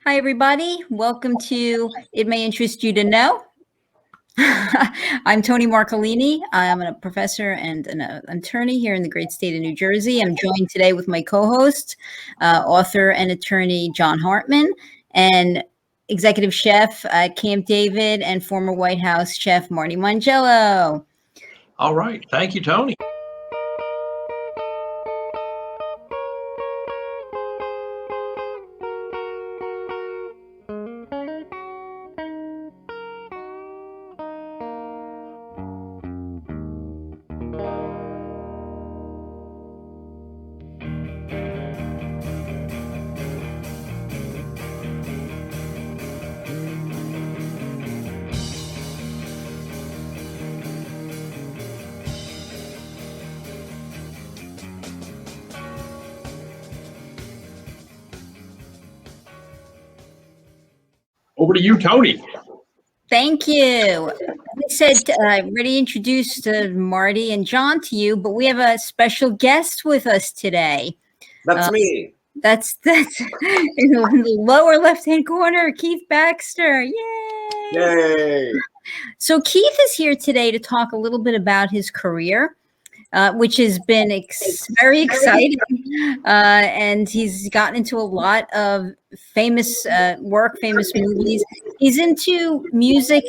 Hi, everybody. Welcome to It May Interest You to Know. I'm Tony Marcolini. I'm a professor and an attorney here in the great state of New Jersey. I'm joined today with my co-host, author and attorney John Hartman, and executive chef at Camp David and former White House chef Marty Mangello. All right. Thank you, Tony. Over to you, Tony. Thank you. I said I already introduced Marty and John to you, but we have a special guest with us today. That's me. That's in the lower left-hand corner, Keith Baxter. Yay! Yay! So Keith is here today to talk a little bit about his career, which has been very exciting, and he's gotten into a lot of famous work, famous movies. He's into music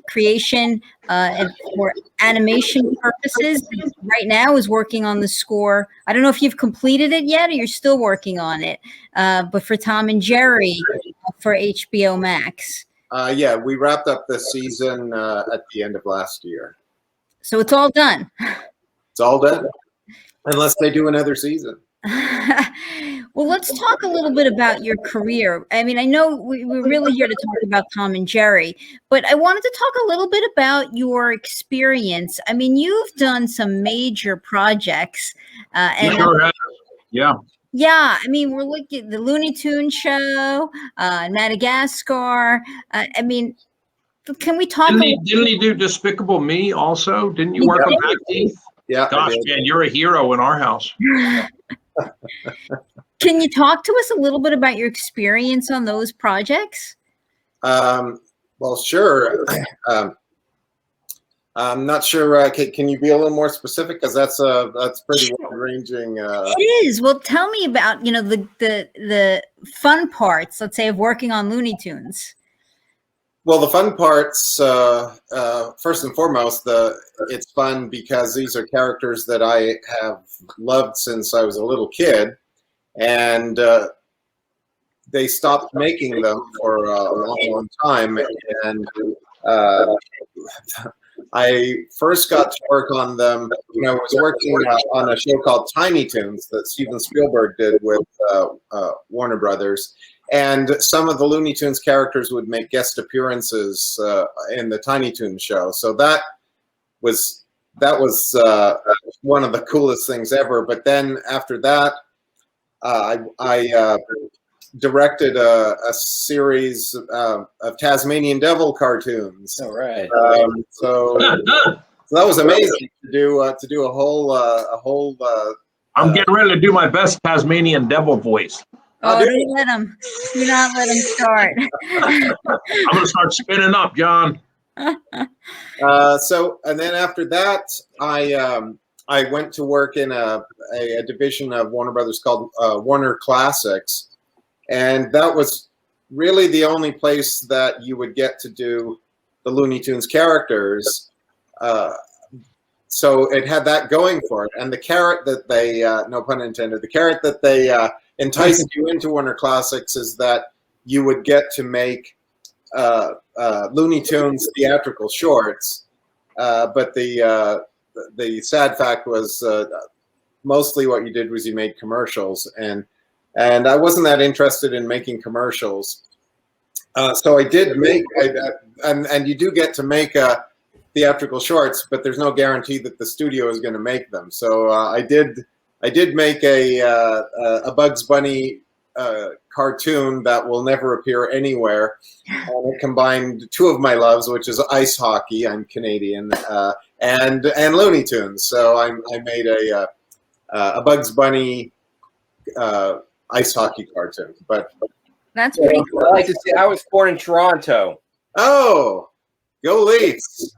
creation and for animation purposes. Right now is working on the score. I don't know if you've completed it yet or you're still working on it, but for Tom and Jerry for HBO Max. Yeah, we wrapped up the season at the end of last year. So it's all done. It's all done, unless they do another season. Well, let's talk a little bit about your career. I mean, I know we're really here to talk about Tom and Jerry, but I wanted to talk a little bit about your experience. I mean, you've done some major projects. And sure have. Yeah. Yeah, I mean, we're looking at the Looney Tunes Show, Madagascar. I mean, can we talk? Didn't he do Despicable Me also? Didn't you work on that, Keith? Yeah. Gosh, man, you're a hero in our house. Can you talk to us a little bit about your experience on those projects? Well, sure. I'm not sure. Can you be a little more specific? Because that's pretty wide-ranging. It is. Well, tell me about the fun parts, let's say, of working on Looney Tunes. Well, the fun parts, first and foremost, it's fun because these are characters that I have loved since I was a little kid, and they stopped making them for a long, long time. And I first got to work on them when I was working on a show called Tiny Toons that Steven Spielberg did with Warner Brothers. And some of the Looney Tunes characters would make guest appearances in the Tiny Toons Show. So that was one of the coolest things ever. But then after that, I directed a series of Tasmanian Devil cartoons. All right. So that was amazing to do a whole. I'm getting ready to do my best Tasmanian Devil voice. Oh, don't let him. Do not let him start. I'm going to start spinning up, John. So, and then after that, I went to work in a division of Warner Brothers called Warner Classics, and that was really the only place that you would get to do the Looney Tunes characters. So it had that going for it, and the carrot that they, no pun intended, the carrot that they enticed you into Warner Classics is that you would get to make Looney Tunes theatrical shorts, but the sad fact was mostly what you did was you made commercials, and I wasn't that interested in making commercials. So I did make, and you do get to make theatrical shorts, but there's no guarantee that the studio is going to make them. So I did make a Bugs Bunny cartoon that will never appear anywhere. And it combined two of my loves, which is ice hockey. I'm Canadian, and Looney Tunes. So I made a Bugs Bunny ice hockey cartoon. But That's pretty I cool. like to say I was born in Toronto. Oh, go Leafs.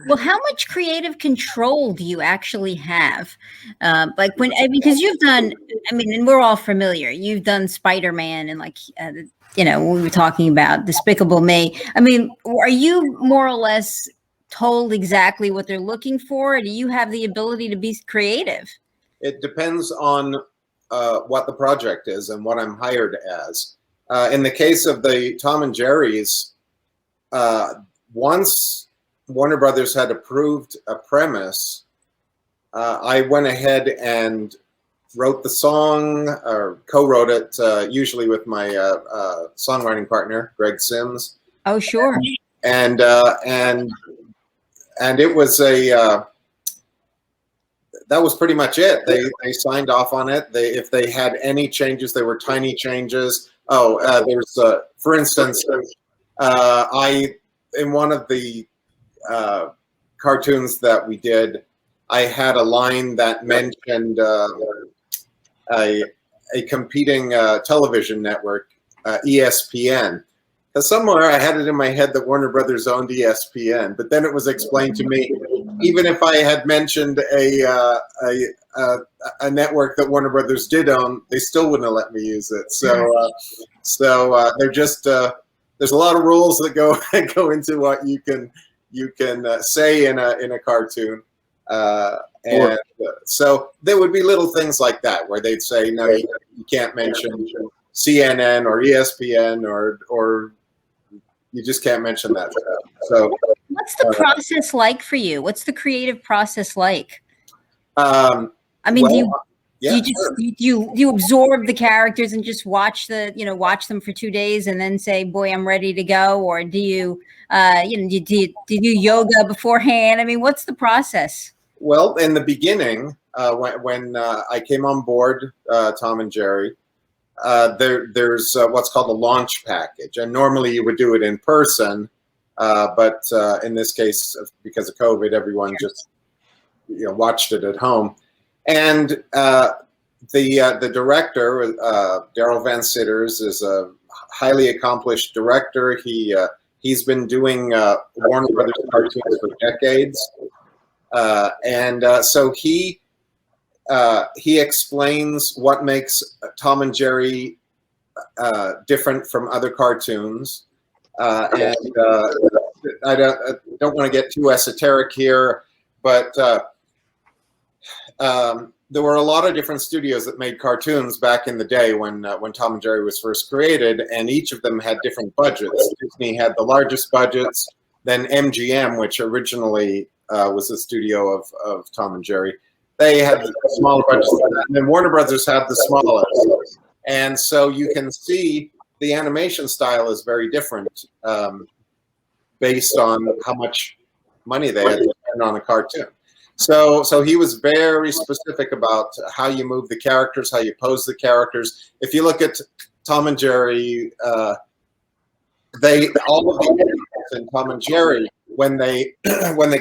Well, how much creative control do you actually have? Like because you've done, I mean, and we're all familiar. You've done Spider-Man and we were talking about Despicable Me. I mean, are you more or less told exactly what they're looking for? Or do you have the ability to be creative? It depends on what the project is and what I'm hired as. In the case of the Tom and Jerry's, once Warner Brothers had approved a premise, I went ahead and wrote the song or co-wrote it, usually with my songwriting partner, Greg Sims. Oh, sure. And it was that was pretty much it. They signed off on it. If they had any changes, they were tiny changes. There's for instance, in one of the cartoons that we did, I had a line that mentioned a competing television network, ESPN. Because somewhere I had it in my head that Warner Brothers owned ESPN, but then it was explained to me, even if I had mentioned a network that Warner Brothers did own, they still wouldn't have let me use it. So they're just there's a lot of rules that go into what you can say in a cartoon, so there would be little things like that where they'd say, no, you can't mention CNN or ESPN or you just can't mention that stuff. So what's the process like for you? What's the creative process like? I mean, well, do you absorb the characters and just watch them for 2 days and then say, boy, I'm ready to go? Or do you do you yoga beforehand? I mean, what's the process? Well, in the beginning, when I came on board Tom and Jerry, there's what's called a launch package, and normally you would do it in person, but in this case, because of COVID, everyone just watched it at home. And the director, Daryl Van Sitters, is a highly accomplished director. He's been doing Warner Brothers cartoons for decades, so he explains what makes Tom and Jerry different from other cartoons. I don't want to get too esoteric here, but there were a lot of different studios that made cartoons back in the day when Tom and Jerry was first created, and each of them had different budgets. Disney had the largest budgets, then MGM, which originally was the studio of Tom and Jerry, they had smaller budgets than that. And then Warner Brothers had the smallest. And so you can see the animation style is very different based on how much money they had to spend on a cartoon. So he was very specific about how you move the characters, how you pose the characters. If you look at Tom and Jerry, all of the animals in Tom and Jerry, when they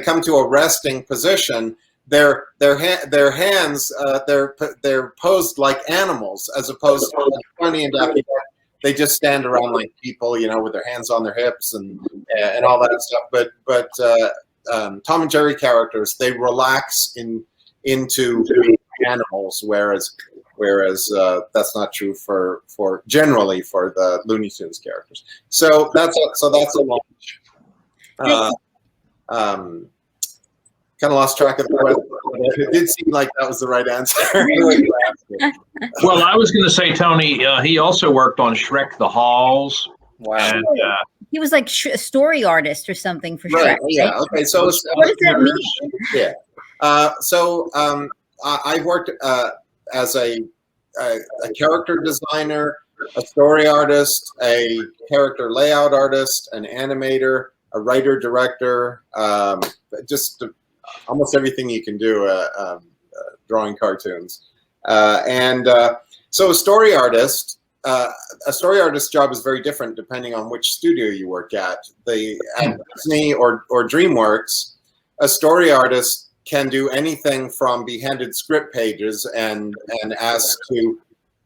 come to a resting position, their hands they're posed like animals, as opposed to like Funny and Daffy. They just stand around like people, with their hands on their hips and all that stuff. But Tom and Jerry characters, they relax into animals, whereas that's not true for generally for the Looney Tunes characters. So that's a launch. Kind of lost track of the question. It did seem like that was the right answer. Well, I was going to say, Tony, he also worked on Shrek the Halls. Wow. And, He was like a story artist or something for Right. Shrek. Yeah. Right? Okay. So What does that mean? Yeah. I worked as a character designer, a story artist, a character layout artist, an animator, a writer, director, just almost everything you can do drawing cartoons. So a story artist's job is very different depending on which studio you work at. At Disney or DreamWorks, a story artist can do anything from be handed script pages and asked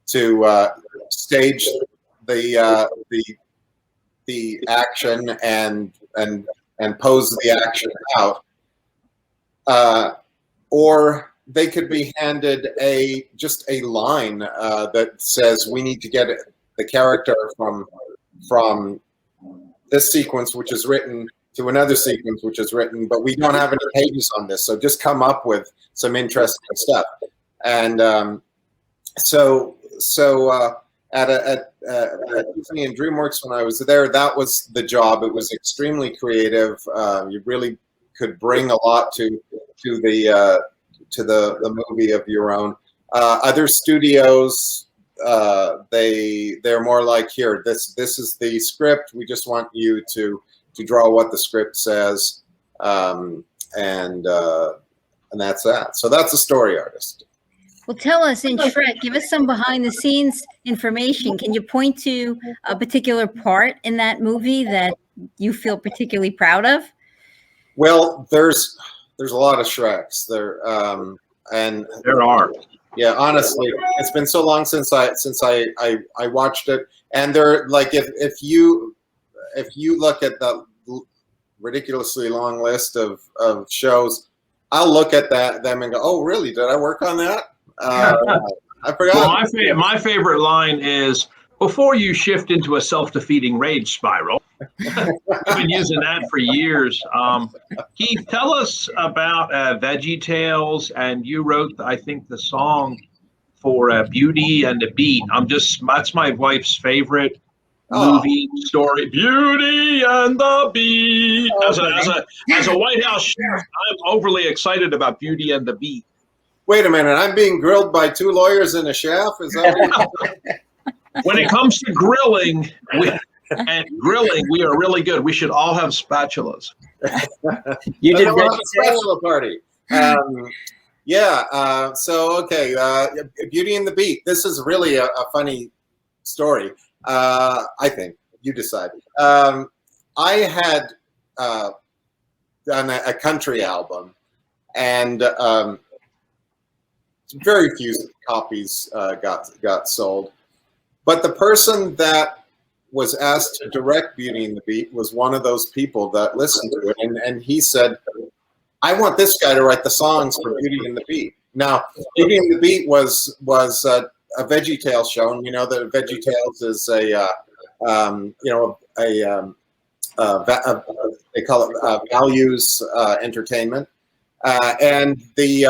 to stage the action and pose the action out, or they could be handed just a line that says we need to get the character from this sequence, which is written, to another sequence, which is written, but we don't have any pages on this, so just come up with some interesting stuff. And so at Disney and DreamWorks, when I was there, that was the job. It was extremely creative. You really could bring a lot to the movie of your own. Other studios, they're more like, here, this is the script. We just want you to draw what the script says, and that's that. So that's a story artist. Well, tell us, in Shrek, give us some behind the scenes information. Can you point to a particular part in that movie that you feel particularly proud of? Well, there's a lot of Shreks there, and There are. yeah, honestly, it's been so long since I watched it, and they're like, if you look at the ridiculously long list of shows, I'll look at them and go, oh, really? Did I work on that? I forgot. Well, my favorite line is, before you shift into a self-defeating rage spiral. I've been using that for years. Keith, tell us about VeggieTales, and you wrote, I think, the song for Beauty and the Beat. That's my wife's favorite movie story. Beauty and the Beat. As a White House chef, I'm overly excited about Beauty and the Beat. Wait a minute, I'm being grilled by two lawyers and a chef? Is that When it comes to grilling, we are really good. We should all have spatulas. You did a spatula party. So, okay, Beauty and the Beat. This is really a funny story, I think. You decide. I had done a country album, and very few copies got sold. But the person that was asked to direct Beauty and the Beat was one of those people that listened to it, and he said, I want this guy to write the songs for Beauty and the Beat. Now, Beauty and the Beat was a VeggieTales show, and you know that VeggieTales is they call it values entertainment, and the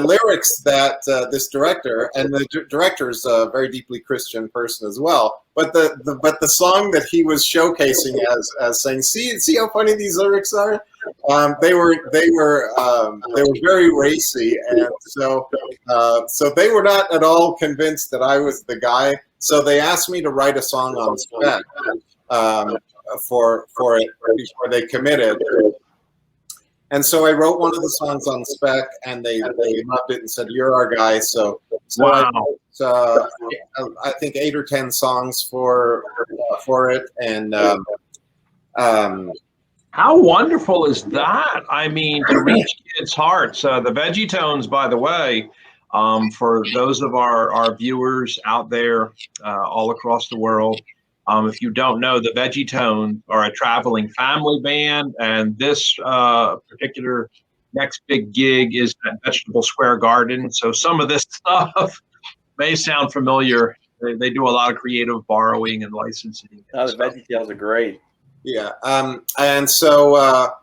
lyrics that this director, and the director is a very deeply Christian person as well, but the song that he was showcasing as saying, see how funny these lyrics are, they were very racy, and so they were not at all convinced that I was the guy. So they asked me to write a song on spec for it before they committed. And so I wrote one of the songs on spec, and they loved it and said, "You're our guy." So Wow. I think 8 or 10 songs for it, and How wonderful is that? I mean, to reach kids' hearts. The VeggieTones, by the way, for those of our viewers out there all across the world, if you don't know, the VeggieTones are a traveling family band, and this particular next big gig is at Vegetable Square Garden. So some of this stuff may sound familiar. They do a lot of creative borrowing and licensing. Oh, the VeggieTales are great. yeah, and so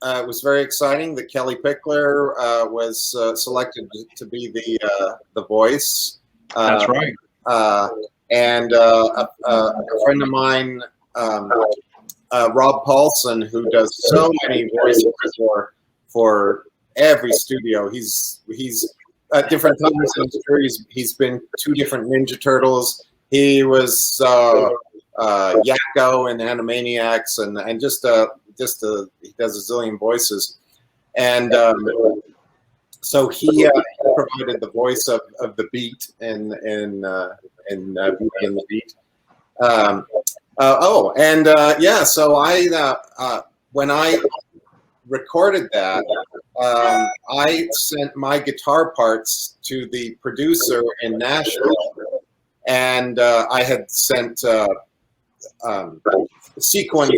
it was very exciting that Kelly Pickler was selected to be the voice. That's right. And a friend of mine, Rob Paulson, who does so many voices for every studio. He's at different times in his career. He's been 2 different Ninja Turtles. He was Yakko in Animaniacs, and just he does a zillion voices. And so he provided the voice of the Beat in Beauty and the Beat. So when I recorded that, I sent my guitar parts to the producer in Nashville, and I had sent sequence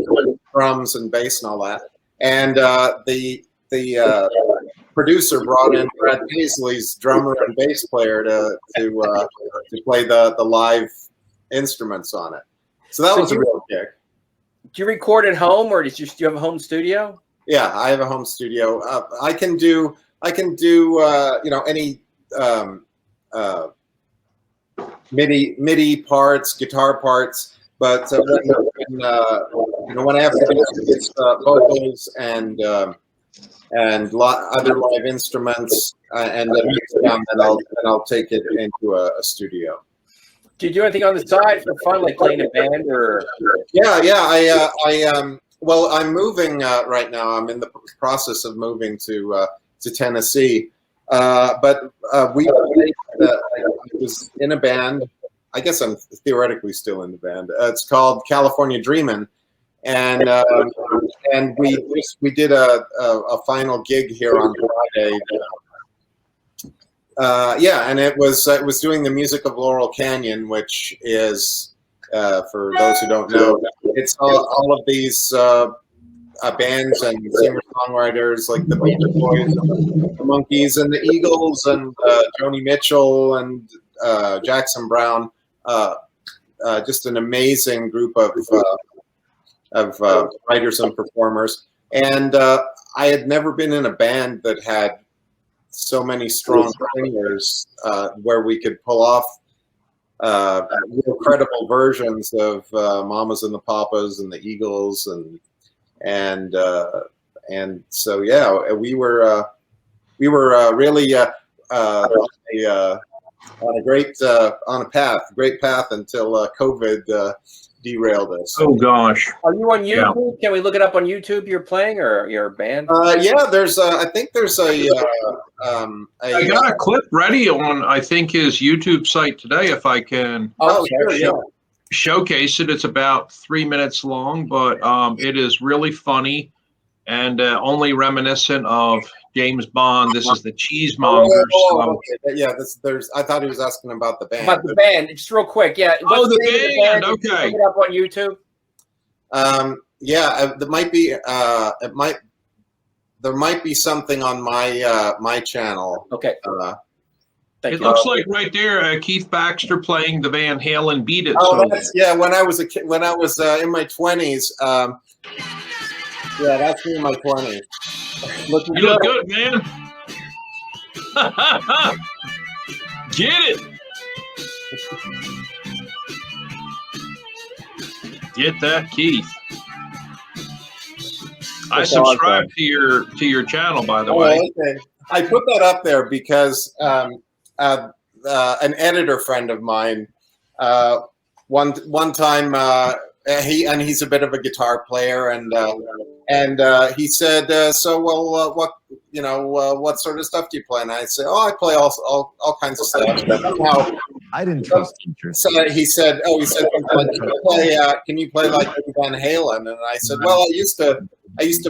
drums and bass and all that. And the producer brought in Brad Paisley's drummer and bass player to play the live instruments on it. So that was a real kick. Do you record at home, or do you have a home studio? Yeah, I have a home studio. I can do any MIDI parts, guitar parts, but when I have to do vocals and other live instruments and then mix it down, then I'll take it into a studio. Do you do anything on the side for fun, like playing a band or? Yeah. Well, I'm moving right now. I'm in the process of moving to Tennessee. But I was in a band. I guess I'm theoretically still in the band. It's called California Dreamin', and we did a final gig here on Friday. And it was doing the music of Laurel Canyon, which is, for those who don't know, it's all of these bands and singer-songwriters like the Beach Boys, the Monkees, and the Eagles, and Joni Mitchell and Jackson Browne. Just an amazing group of writers and performers. And I had never been in a band that had so many strong singers where we could pull off real credible versions of Mamas and the Papas and the Eagles and so yeah, we were really on a great path until COVID derailed us. Oh gosh! Are you on YouTube? Yeah. Can we look it up on YouTube? You're playing or your band? Yeah, there's I think there's I got a clip ready on I think his YouTube site today. If I can showcase it, it's about 3 minutes long, but it is really funny and only reminiscent of James Bond. This is the Cheesemongers. Yeah, there's. I thought he was asking about the band. About the band, just real quick. Yeah. Oh, the band. Okay. Look it up on YouTube. Yeah, there might be. There might be something on my channel. Okay. It looks like right there, Keith Baxter playing the Van Halen "Beat It." Oh, so. When I was a kid, when I was in my 20s. Yeah, that's me in my 20s. You look good, man. Get it. Get that, Keith. I subscribe to your channel, by the way. Okay. I put that up there because an editor friend of mine one time he's a bit of a guitar player and he said, what sort of stuff do you play? And I said, I play all kinds of stuff. I didn't trust teachers. So he said, can you play like Van Halen? And I said, well, I used to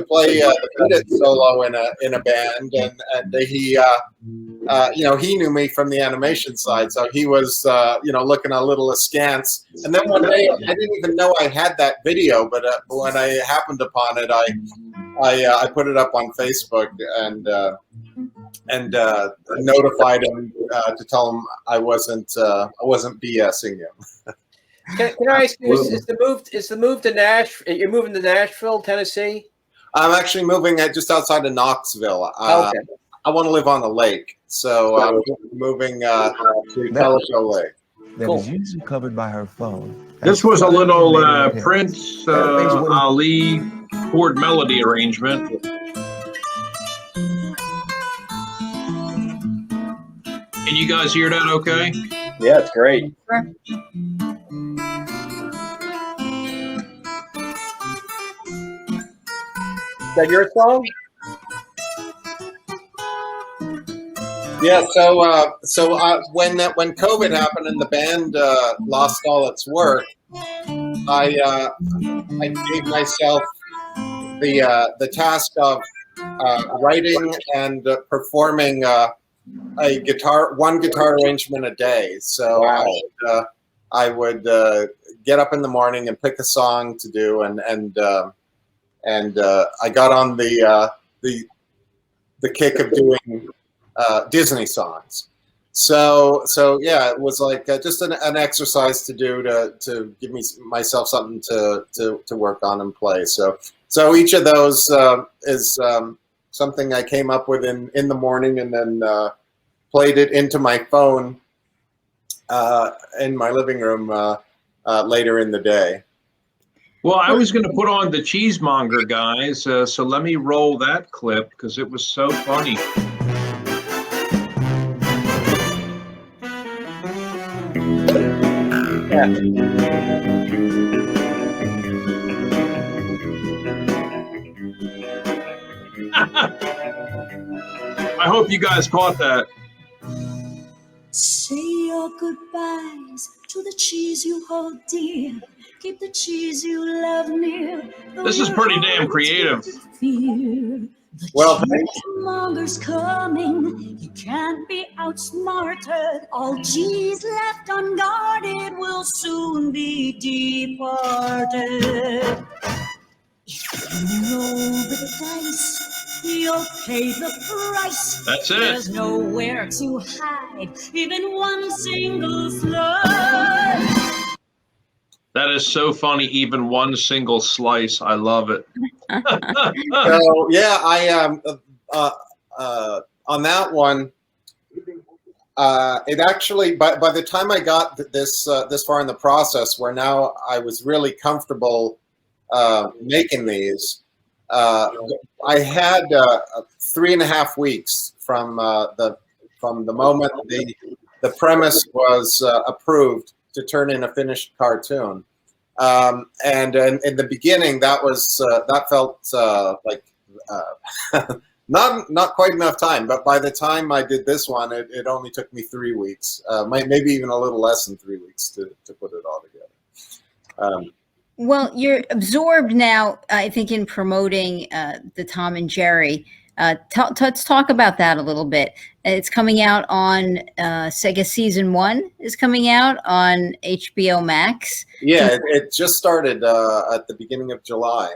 play the Beat It solo in a band, and he knew me from the animation side, so he was looking a little askance. And then one day, I didn't even know I had that video, but when I happened upon it, I put it up on Facebook and notified him to tell him I wasn't BSing him. Can I ask you? Is the move to Nashville? You're moving to Nashville, Tennessee? I'm actually moving just outside of Knoxville. Okay. I want to live on the lake, so I'm moving to Teleshow Lake. That was usually covered by her phone. This was a little Prince Ali chord melody arrangement. Can you guys hear that okay? Yeah, it's great. Is that your song? Yeah. So when COVID happened and the band lost all its work, I gave myself the task of writing and performing one guitar arrangement a day. So Wow. I would get up in the morning and pick a song to do, and I got on the kick of doing Disney songs. So yeah, it was like just an exercise to do to give myself something to work on and play. So each of those is something I came up with in the morning, and then played it into my phone in my living room later in the day. Well, I was going to put on the Cheesemonger guys, so let me roll that clip because it was so funny. I hope you guys caught that. Say your goodbyes to the cheese you hold dear. Keep the cheese you love near. This is pretty damn creative. Well, cheesemonger's coming. He can't be outsmarted. All cheese left unguarded will soon be departed. If you roll the dice, you'll pay the price. That's it. There's nowhere to hide, even one single slice. That is so funny. Even one single slice. I love it. So yeah, I on that one, it actually by the time I got this far in the process, where now I was really comfortable making these, I had 3.5 weeks from the moment the premise was approved to turn in a finished cartoon. And in the beginning, that felt like not quite enough time. But by the time I did this one, it only took me 3 weeks, maybe even a little less than 3 weeks to put it all together. Well, you're absorbed now, I think, in promoting the Tom and Jerry. Let's talk about that a little bit. It's coming out on Sega Season 1 is coming out on HBO Max. Yeah, it just started at the beginning of July.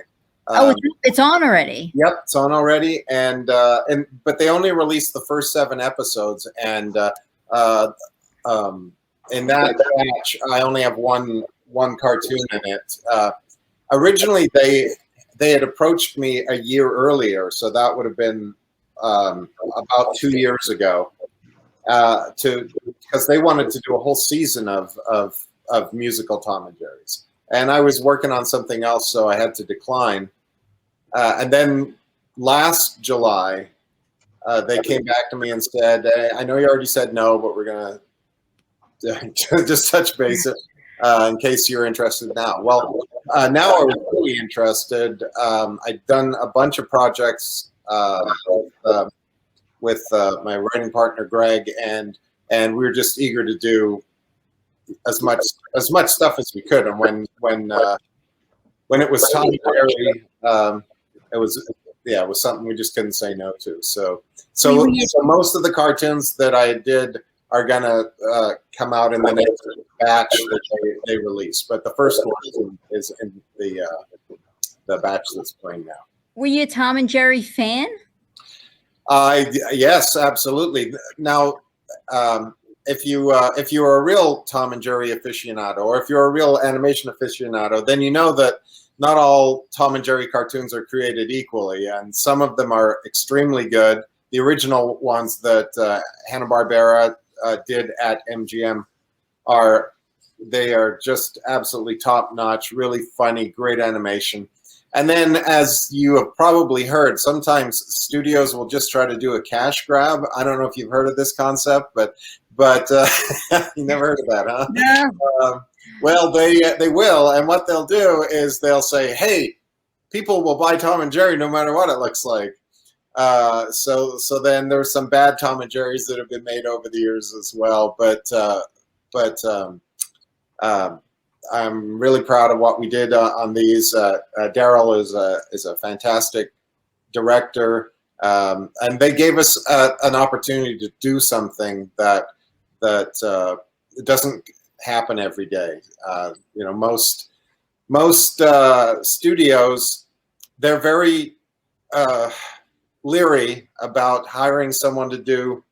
It's on already. Yep, it's on already, but they only released the first 7 episodes, and in that batch, I only have one cartoon in it. Originally, they had approached me a year earlier, so that would have been about 2 years ago, because they wanted to do a whole season of musical Tom and Jerry's, and I was working on something else, so I had to decline. And then last July, they came back to me and said, "I know you already said no, but we're gonna just touch base in case you're interested now." Well, now I was really interested. I'd done a bunch of projects with my writing partner Greg, and we were just eager to do as much stuff as we could. And when it was Tom and Jerry, it was something we just couldn't say no to. So most of the cartoons that I did are gonna come out in the next batch that they release, but the first one is in the batch that's playing now. Were you a Tom and Jerry fan? Yes, absolutely. Now, if you are a real Tom and Jerry aficionado, or if you're a real animation aficionado, then you know that not all Tom and Jerry cartoons are created equally, and some of them are extremely good. The original ones that Hanna-Barbera did at MGM are just absolutely top-notch, really funny, great animation. And then, as you have probably heard, sometimes studios will just try to do a cash grab. I don't know if you've heard of this concept, but you never heard of that, huh? No. Well, they will, and what they'll do is they'll say, "Hey, people will buy Tom and Jerry no matter what it looks like." So then there's some bad Tom and Jerry's that have been made over the years as well. But I'm really proud of what we did on these. Daryl is a fantastic director. And they gave us an opportunity to do something that doesn't happen every day. Most studios, they're very leery about hiring someone to do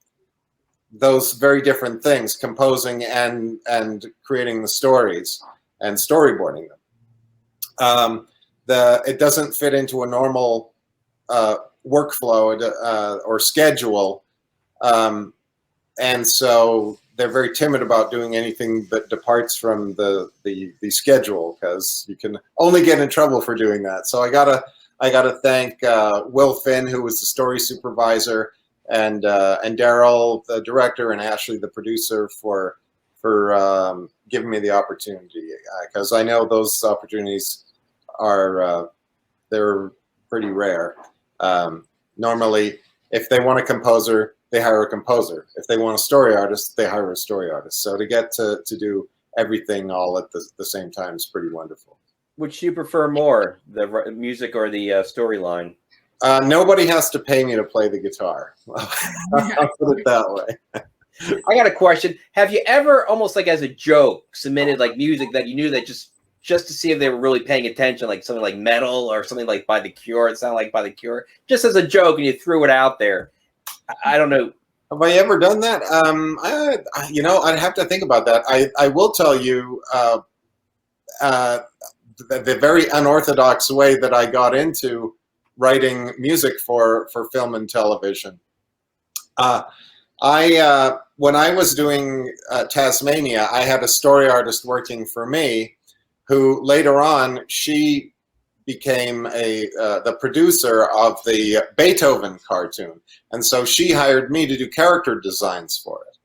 those very different things, composing and creating the stories and storyboarding them. It doesn't fit into a normal workflow or schedule, and so they're very timid about doing anything that departs from the schedule, because you can only get in trouble for doing that. So I gotta thank Will Finn, who was the story supervisor, and Daryl, the director, and Ashley, the producer, for giving me the opportunity, because I know those opportunities are they're pretty rare. Normally, if they want a composer, they hire a composer. If they want a story artist, they hire a story artist. So to get to do everything all at the same time is pretty wonderful. Which do you prefer more, the music or the storyline? Nobody has to pay me to play the guitar. I'll put it that way. I got a question. Have you ever, almost like as a joke, submitted like music that you knew that just to see if they were really paying attention, like something like Metal or something like By the Cure? It sounded like By the Cure, just as a joke, and you threw it out there. I don't know. Have I ever done that? I'd have to think about that. I will tell you the very unorthodox way that I got into writing music for film and television. When I was doing Taz-Mania, I had a story artist working for me, who later on, she became the producer of the Beethoven cartoon. And so she hired me to do character designs for it.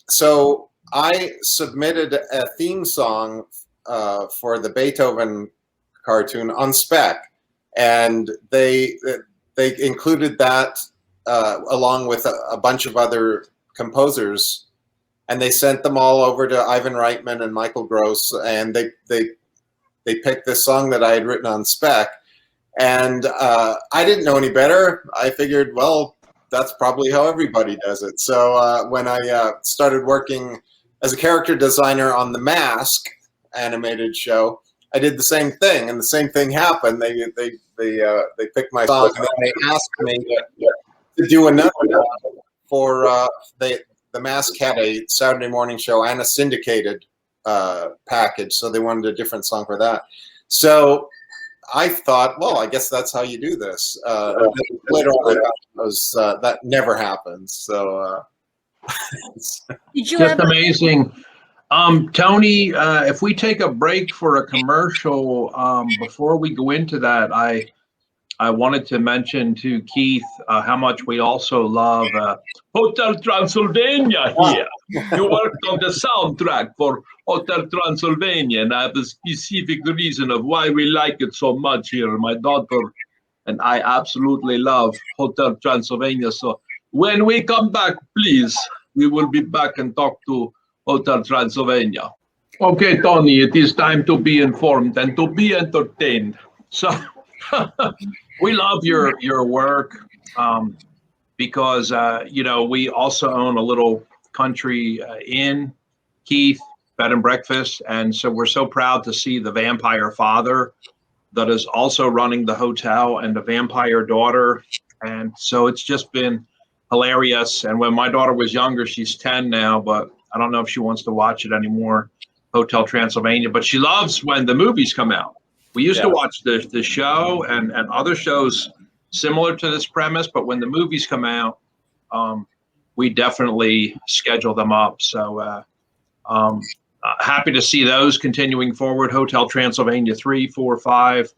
So I submitted a theme song for the Beethoven cartoon on spec. And they included that along with a bunch of other composers, and they sent them all over to Ivan Reitman and Michael Gross, and they picked this song that I had written on spec. And I didn't know any better. I figured, well, that's probably how everybody does it. So when I started working as a character designer on the Mask animated show, I did the same thing, and the same thing happened. They picked my song, and then they asked me to do another one for the Mask had a Saturday morning show and a syndicated package, so they wanted a different song for that. So I thought, well, I guess that's how you do this. Later on, that never happens. So Did you just ever? amazing. Tony, if we take a break for a commercial, before we go into that, I wanted to mention to Keith how much we also love Hotel Transylvania here. You worked on the soundtrack for Hotel Transylvania, and I have a specific reason of why we like it so much here. My daughter and I absolutely love Hotel Transylvania. So when we come back, please, we will be back and talk to Hotel Transylvania. Okay, Tony, it is time to be informed and to be entertained. So we love your work because, we also own a little country inn, Keith, bed and breakfast. And so we're so proud to see the vampire father that is also running the hotel and the vampire daughter. And so it's just been hilarious. And when my daughter was younger, she's 10 now, but I don't know if she wants to watch it anymore, Hotel Transylvania, but she loves when the movies come out. We used to watch the show and other shows similar to this premise, but when the movies come out, we definitely schedule them up. So happy to see those continuing forward. Hotel Transylvania 3, 4, 5.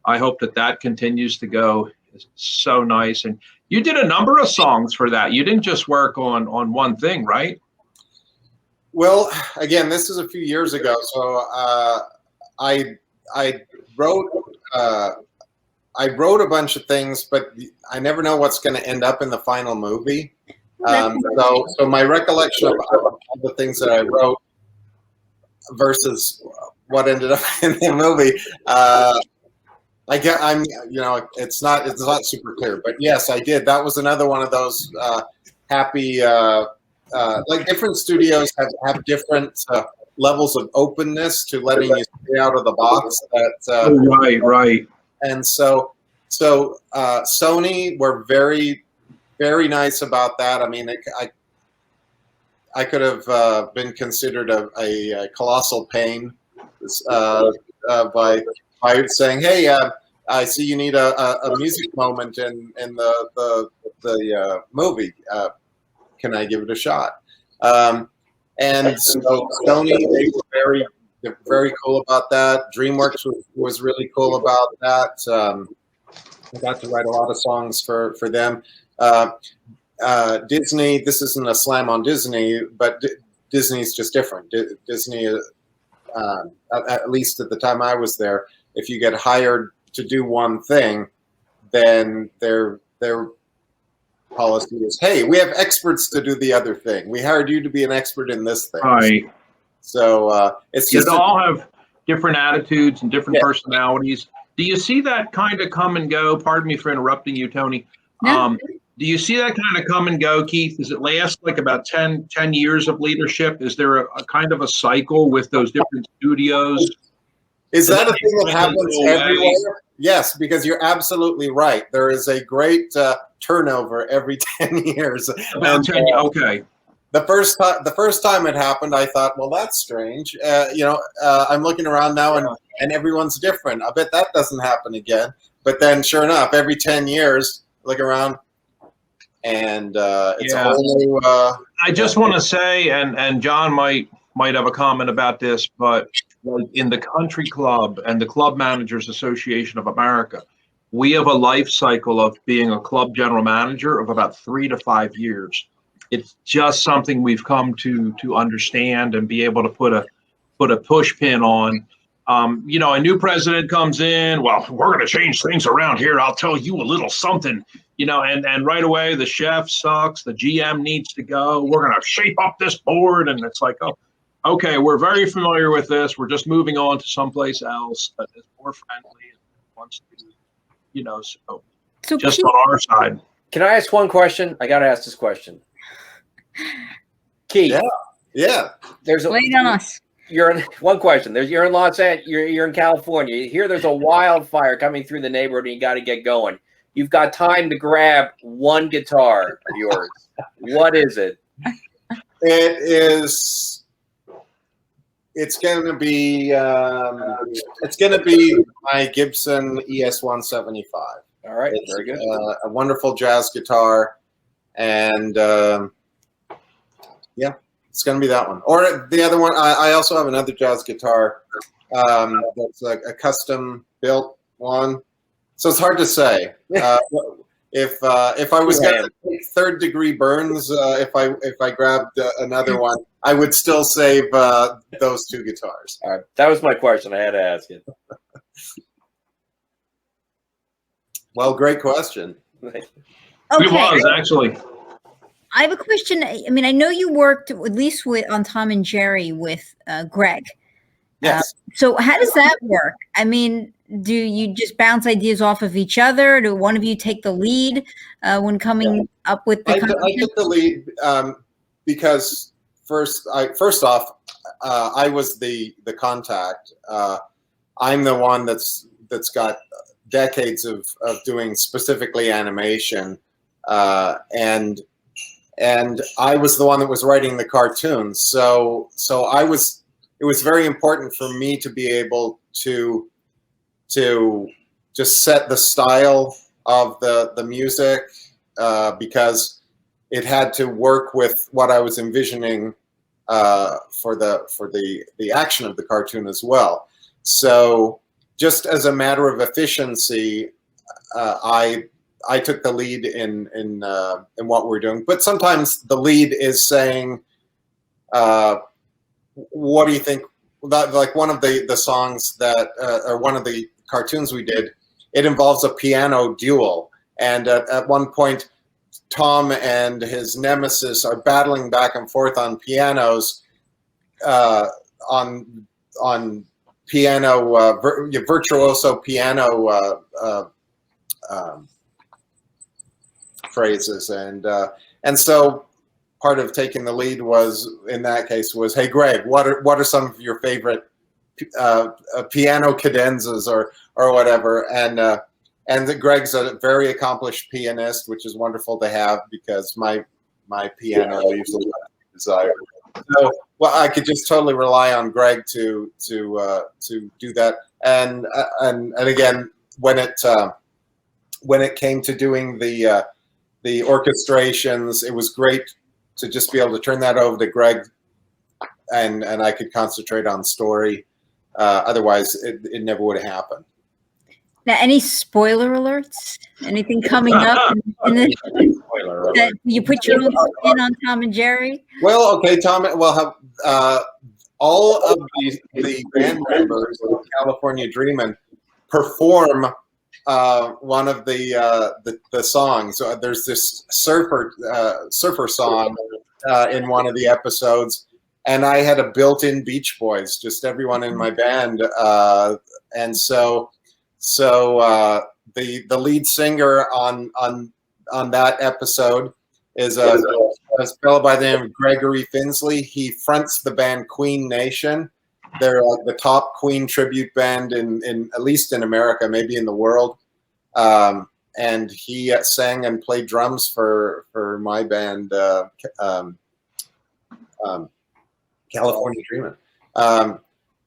I hope that continues to go. It's so nice. And you did a number of songs for that. You didn't just work on one thing, right? Well, again, this is a few years ago, so I wrote a bunch of things, but I never know what's going to end up in the final movie. So my recollection of all the things that I wrote versus what ended up in the movie, I'm, it's not super clear, but yes, I did. That was another one of those happy, like different studios have different levels of openness to letting you stay out of the box. Right. And so Sony were very, very nice about that. I mean, I could have been considered a colossal pain by saying, "Hey, I see you need a music moment in the movie. Can I give it a shot?" And so Sony, they were very cool about that. DreamWorks was really cool about that. I got to write a lot of songs for them. Disney, this isn't a slam on Disney, but Disney's just different. Disney, at least at the time I was there, if you get hired to do one thing, then their policy is, hey, we have experts to do the other thing. We hired you to be an expert in this thing. Right. So it's just they all have different attitudes and different personalities. Do you see that kind of come and go? Pardon me for interrupting you, Tony. No. Do you see that kind of come and go, Keith? Does it last like about 10 years of leadership? Is there a kind of a cycle with those different studios? Is that a thing that happens everywhere? Yes, because you're absolutely right. There is a great turnover every 10 years. About 10 years, okay. The first time it happened, I thought, well, that's strange. I'm looking around now, and everyone's different. I bet that doesn't happen again. But then, sure enough, every 10 years, look around, and it's a whole new. I just want to say, and John might have a comment about this, but in the Country Club and the Club Managers Association of America, we have a life cycle of being a club general manager of about 3 to 5 years. It's just something we've come to understand and be able to put a push pin on. A new president comes in. Well, we're going to change things around here. I'll tell you a little something. And right away the chef sucks. The GM needs to go. We're going to shape up this board, and it's like, oh, okay, we're very familiar with this. We're just moving on to someplace else that is more friendly and wants to, so just on our side. Can I ask one question? I got to ask this question. Keith. Yeah. Wait on us. You're in one question. You're in Los Angeles. You're in California. Here, there's a wildfire coming through the neighborhood, and you got to get going. You've got time to grab one guitar of yours. What is it? It's going to be my Gibson ES-175. All right, very good. A wonderful jazz guitar, and it's going to be that one. Or the other one, I also have another jazz guitar that's a custom built one. So it's hard to say. If I was going to take third-degree burns, if I grabbed another one, I would still save those two guitars. All right, that was my question. I had to ask it. Well, great question. Okay. It was actually. I have a question. I mean, I know you worked at least on Tom and Jerry with Greg. Yes. So how does that work? I mean, do you just bounce ideas off of each other? Do one of you take the lead when coming up with the I took the lead because first off, I was the contact. I'm the one that's got decades of doing specifically animation, and I was the one that was writing the cartoons. So it was very important for me to be able to just set the style of the music because it had to work with what I was envisioning for the action of the cartoon as well. So just as a matter of efficiency, I took the lead in what we're doing. But sometimes the lead is saying, what do you think? Like one of the songs that, or one of the cartoons we did, it involves a piano duel. And at one point, Tom and his nemesis are battling back and forth on pianos on piano, virtuoso piano phrases, and so part of taking the lead was, in that case, was, hey Greg, what are some of your favorite piano cadenzas or whatever, and Greg's a very accomplished pianist, which is wonderful to have because my piano leaves a lot to desire. So, well, I could just totally rely on Greg to do that, and again, when it came to doing the orchestrations, it was great to just be able to turn that over to Greg, and I could concentrate on story. Otherwise, it never would have happened. Now, any spoiler alerts? Anything coming up? That you put your own spin on Tom and Jerry? Well, okay, Tom. We'll have all of the band members of California Dreamin' perform one of the songs. There's this surfer song in one of the episodes, and I had a built-in Beach Boys, just everyone in my band, and so the lead singer on that episode is a fellow by the name of Gregory Finsley. He fronts the band Queen Nation. They're like the top Queen tribute band in at least in America, maybe in the world. And he sang and played drums for my band, California Dreamin'.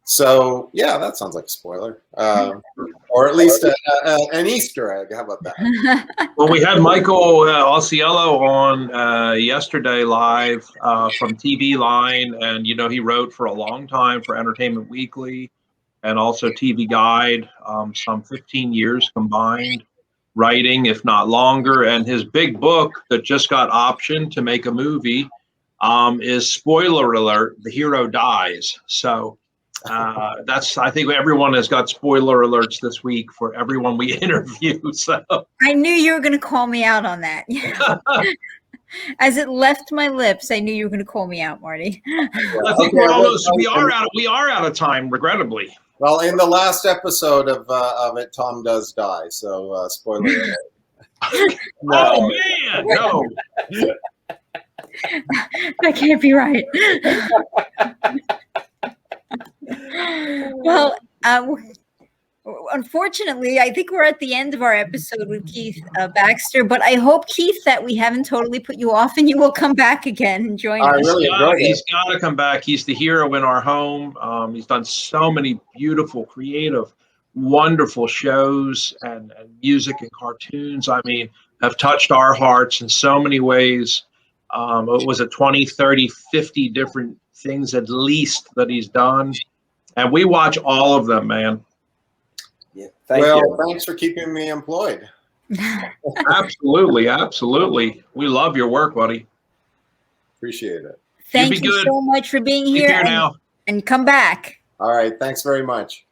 So yeah, that sounds like a spoiler, or at least an Easter egg. How about that? Well, we had Michael Ausiello on yesterday live from TV Line, and he wrote for a long time for Entertainment Weekly and also TV Guide, some 15 years combined writing, if not longer. And his big book that just got optioned to make a movie is, spoiler alert, the hero dies. So I think everyone has got spoiler alerts this week for everyone we interview. So I knew you were going to call me out on that. As it left my lips, I knew you were going to call me out, Marty. I think we are out of time, regrettably. Well, in the last episode of it, Tom does die. So spoiler alert. Oh man, no. That can't be right. Well, unfortunately, I think we're at the end of our episode with Keith Baxter, but I hope, Keith, that we haven't totally put you off and you will come back again and join us. He's got to come back. He's the hero in our home. He's done so many beautiful, creative, wonderful shows and music and cartoons. I mean, have touched our hearts in so many ways. It was 20, 30, 50 different things at least that he's done. And we watch all of them, man. Yeah, thanks for keeping me employed. Absolutely, absolutely. We love your work, buddy. Appreciate it. Thank you so much for being here. Now. And come back. All right. Thanks very much.